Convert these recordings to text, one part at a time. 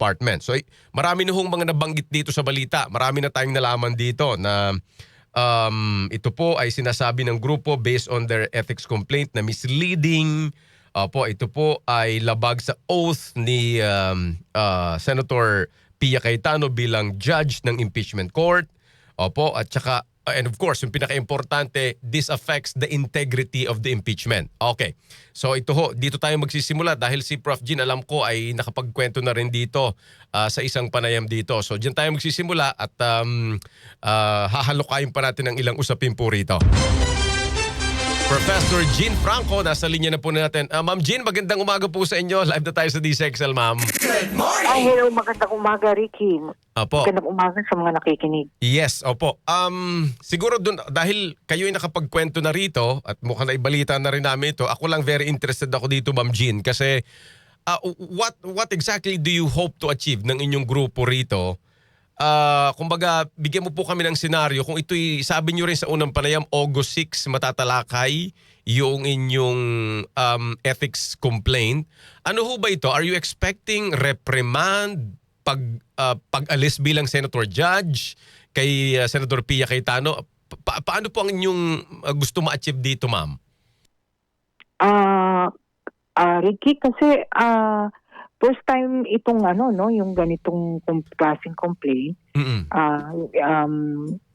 Department. So marami na hong mga nabanggit dito sa balita. Marami na tayong nalaman dito na ito po ay sinasabi ng grupo based on their ethics complaint na misleading. Opo, ito po ay labag sa oath ni Senator Pia Cayetano bilang judge ng impeachment court. Opo, at saka and of course, yung pinaka-importante, this affects the integrity of the impeachment. Okay. So ito ho, dito tayo magsisimula dahil si Prof. Jean, alam ko, ay nakapagkwento na rin dito sa isang panayam dito. So diyan tayo magsisimula at hahalokayin pa natin ang ilang usapin po rito. Professor Jean Franco, nasa linya na po natin. Ma'am Jean, magandang umaga po sa inyo. Live na tayo sa DCXL, ma'am. Good morning! Hello, magandang umaga, Ricky. Opo. Magandang umaga sa mga nakikinig. Yes, opo. Siguro dun, dahil kayo ay nakapagkwento na rito at mukhang naibalita na rin namin ito, ako lang very interested ako dito, Ma'am Jean, kasi what exactly do you hope to achieve ng inyong grupo rito? Kumbaga, bigyan mo po kami ng senaryo. Kung ito'y, sabi nyo rin sa unang panayam, August 6, matatalakay yung inyong ethics complaint. Ano ho ba ito? Are you expecting reprimand, pag-alis bilang Senator Judge kay Senator Pia Cayetano? Paano po ang inyong gusto ma-achieve dito, ma'am? Ricky, kasi first time itong yung ganitong klaseng complaint.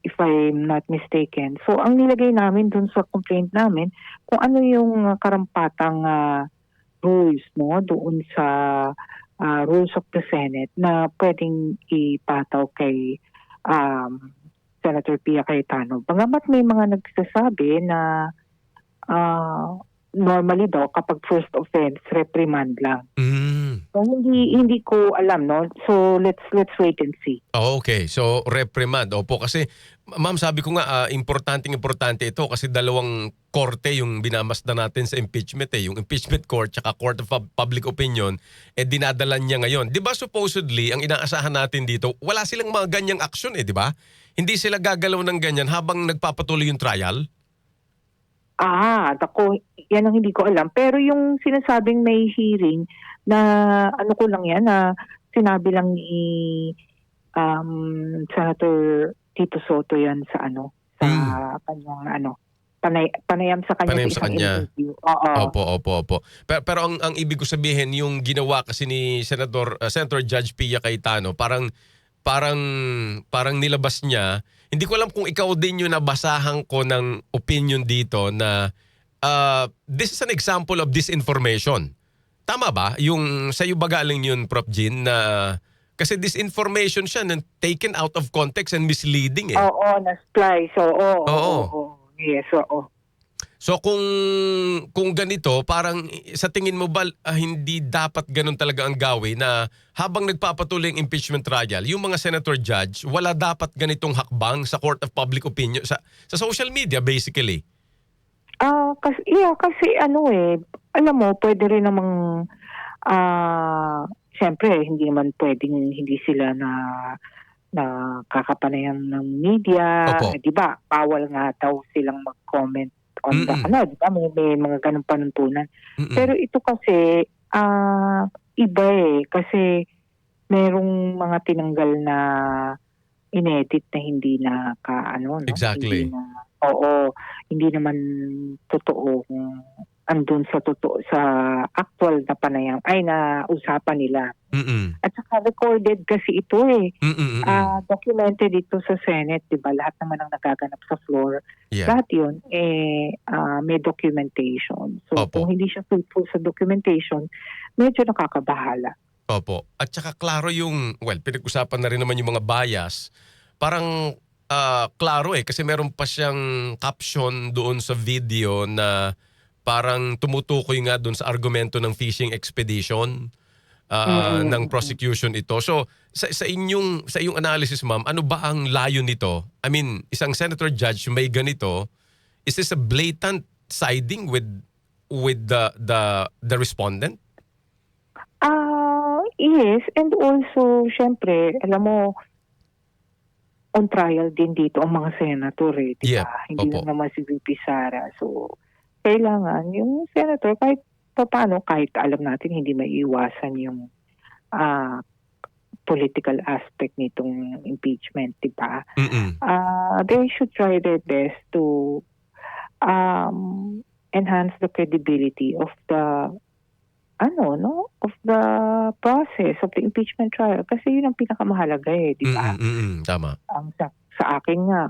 If I'm not mistaken. So ang nilagay namin dun sa complaint namin kung ano yung karampatang rules doon sa rules of the Senate na pwedeng ipataw kay Senator Pia Cayetano. Bagamat may mga nagsasabi na normally daw kapag first offense reprimand lang. So, hindi ko alam, no? So let's wait and see. Okay, so reprimand. Opo, kasi ma'am, sabi ko nga importante ito kasi dalawang korte yung binamasdan natin sa impeachment yung impeachment court tsaka court of public opinion dinadala niya ngayon. 'Di ba supposedly ang inaasahan natin dito, wala silang mga ganyang aksyon 'di ba? Hindi sila gagalaw ng ganyan habang nagpapatuloy yung trial. Ako, yan ang hindi ko alam. Pero yung sinasabing may hearing na ano ko lang yan, na sinabi lang ni Senator Tito Soto yan sa kanyang panayam sa kanya sa isang interview. Opo. Pero ang ibig ko sabihin, yung ginawa kasi ni Senator Judge Pia Cayetano, parang nilabas niya. Hindi ko alam kung ikaw din yung nabasahan ko ng opinion dito na this is an example of disinformation. Tama ba? Yung sa'yo ba galing yun, Prof. Jean, na kasi disinformation siya na taken out of context and misleading Oo, na-splice. Oo. Yes, oo. So kung ganito, parang sa tingin mo ba hindi dapat ganun talaga ang gawin na habang nagpapatuloy ang impeachment trial, yung mga senator judge, wala dapat ganitong hakbang sa court of public opinion, sa social media basically? Kasi alam mo, pwede rin namang siyempre hindi naman pwedeng hindi sila na kakapanayam ng media. Di ba? Bawal nga daw silang mag-comment on the di ba? May mga ganung panuntunan. Pero ito kasi iba kasi merong mga tinanggal na inedit na hindi na Exactly. Hindi naman totoo andun sa actual na panayam na usapan nila. At saka recorded kasi ito documented ito sa Senate, 'di ba? Lahat naman ang nagaganap sa floor. Yeah. Lahat 'yun may documentation. So kung hindi siya faithful sa documentation, medyo nakakabahala. Opo. At saka klaro pinag-usapan na rin naman yung mga bias. Parang klaro kasi meron pa siyang caption doon sa video na parang tumutukoy nga doon sa argumento ng fishing expedition ng prosecution ito. So sa iyong analysis, ma'am, ano ba ang layo nito? I mean, isang senator judge may ganito, is this a blatant siding with the respondent? Yes, and also syempre, alam mo, on trial din dito ang mga senator di ba? Yep. Hindi lang naman si VP Sara. So kailangan yung senator kahit paano, kahit alam natin hindi maiiwasan yung political aspect nitong impeachment, di ba? Mm-mm. They should try their best to enhance the credibility of the of the process of the impeachment trial, kasi yun ang pinakamahalaga di ba? Tama. Ang sa akin nga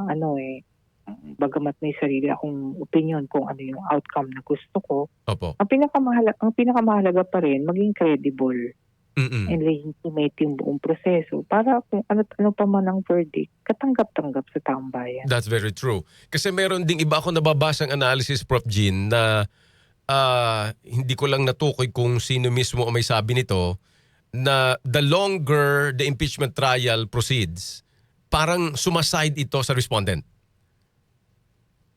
bagamat may sarili akong opinion kung ano yung outcome na gusto ko, Opo. ang pinakamahalaga pa rin maging credible and legitimate yung buong proseso para kung ano pa man ang verdict, katanggap-tanggap sa taong bayan. That's very true. Kasi meron ding iba ako nababasang analysis, Prof. Jean, na hindi ko lang natukoy kung sino mismo ang may sabi nito, na the longer the impeachment trial proceeds, parang sumaside ito sa respondent.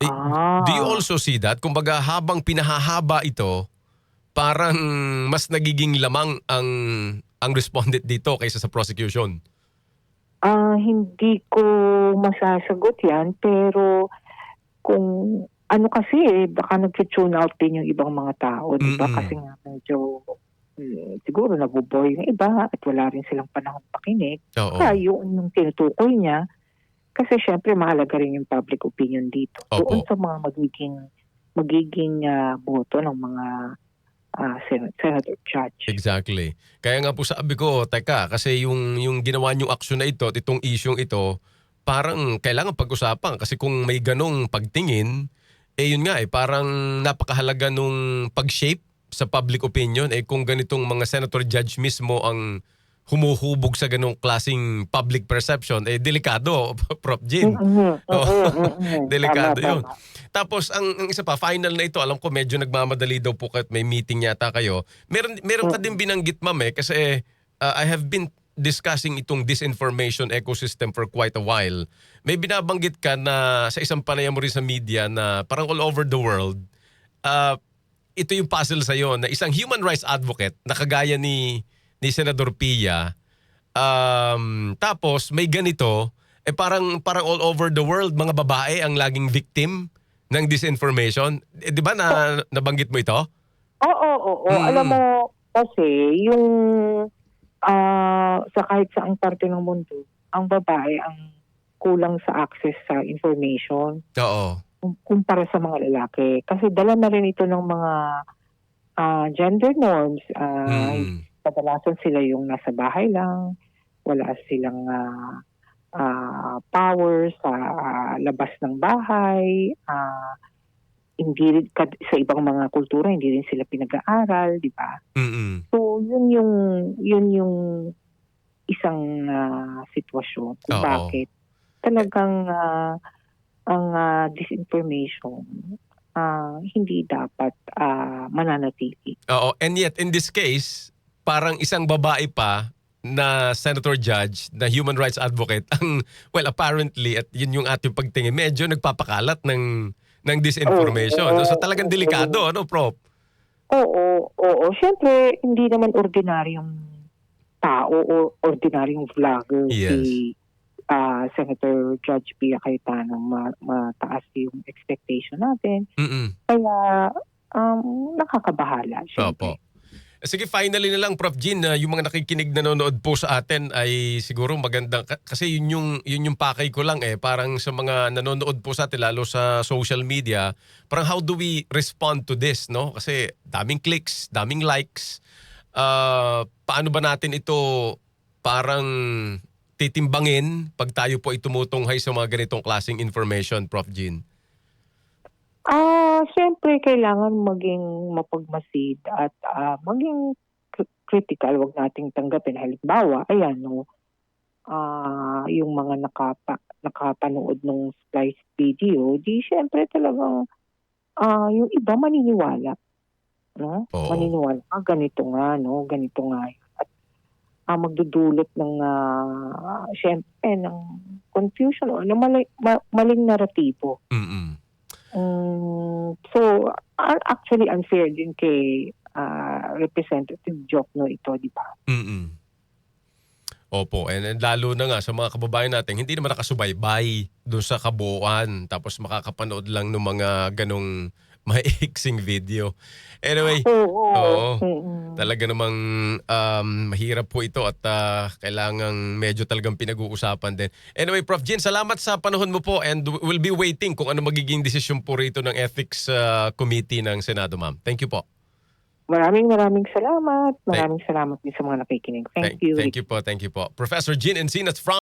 Do you also see that? Kumbaga habang pinahahaba ito, parang mas nagiging lamang ang respondent dito kaysa sa prosecution. Hindi ko masasagot yan, pero kung ano kasi baka nag-tune out din yung ibang mga tao, di ba? Kasi nga medyo siguro nabuboy ng iba at wala rin silang panahon pakinig. Kaya yung tinutukoy niya, kasi syempre mahalaga rin yung public opinion dito. Doon sa mga magiging boto ng mga senator judge. Exactly. Kaya nga po sabi ko, teka, kasi yung ginawa niyong aksyon na ito, itong isyong ito, parang kailangan pag-usapan. Kasi kung may ganong pagtingin, yun nga parang napakahalaga nung pag-shape sa public opinion. Kung ganitong mga senator judge mismo ang humuhubog sa ganong klaseng public perception, delikado, Prof. Jean. Delikado yun. Tapos, ang isa pa, final na ito, alam ko medyo nagmamadali daw po kahit may meeting yata kayo. Meron ka din binanggit, ma'am, kasi I have been discussing itong disinformation ecosystem for quite a while. May binabanggit ka na sa isang panayam mo rin sa media na parang all over the world, ito yung puzzle sa'yo na isang human rights advocate na kagaya ni Senador Pia, tapos may ganito, parang all over the world, mga babae ang laging victim ng disinformation. Di ba nabanggit mo ito? Oo. Alam mo, kasi yung sa kahit saang parte ng mundo, ang babae ang kulang sa access sa information. Oo. Kumpara sa mga lalaki. Kasi dala na rin ito ng mga gender norms. Kadalasan sila yung nasa bahay lang, wala silang power sa labas ng bahay, hindi sa ibang mga kultura hindi rin sila pinag-aaral, di ba? So yun yung isang sitwasyon kung bakit talagang ang disinformation hindi dapat mananatili. Oo, and yet in this case, parang isang babae pa na senator judge, na human rights advocate, apparently, at yun yung ating pagtingin, medyo nagpapakalat ng disinformation. So talagang delikado, Prof? Oo. Siyempre, hindi naman ordinaryong tao o ordinaryong vlogger si Senator Judge Pia Cayetano. Mataas yung expectation natin. Kaya nakakabahala, siyempre. Opo. Sige, finally na lang, Prof. Jean, yung mga nakikinig nanonood po sa atin ay siguro magandang, kasi yun yung pakay ko lang parang sa mga nanonood po sa atin, lalo sa social media, parang how do we respond to this, no? Kasi daming clicks, daming likes. Paano ba natin ito parang titimbangin pag tayo po ay tumutunghay sa mga ganitong klaseng information, Prof. Jean? Siyempre, kailangan maging mapagmasid at maging critical. Huwag nating tanggapin. Halimbawa, yung mga nakapanood ng spliced video, di siyempre talagang yung iba maniniwala. No? Maniniwala, ganito nga, no? Ganito nga. At magdudulot ng, siyempre, ng confusion o ng maling naratibo. So, actually unfair din kay Representative Jokno ito, di ba? Opo, and lalo na nga sa mga kababayan natin, hindi naman nakasubaybay doon sa kabuuan, tapos makakapanood lang ng mga ganong maiiksing video. Anyway, Oo. oo. Mm. Talaga namang mahirap po ito at kailangang medyo talagang pinag-uusapan din. Anyway, Prof. Jin, salamat sa panahon mo po and we'll be waiting kung ano magiging desisyon po rito ng Ethics Committee ng Senado, ma'am. Thank you po. Maraming salamat. Maraming salamat din sa mga nakikinig. Thank you. Thank you po. Professor Jin Encinas from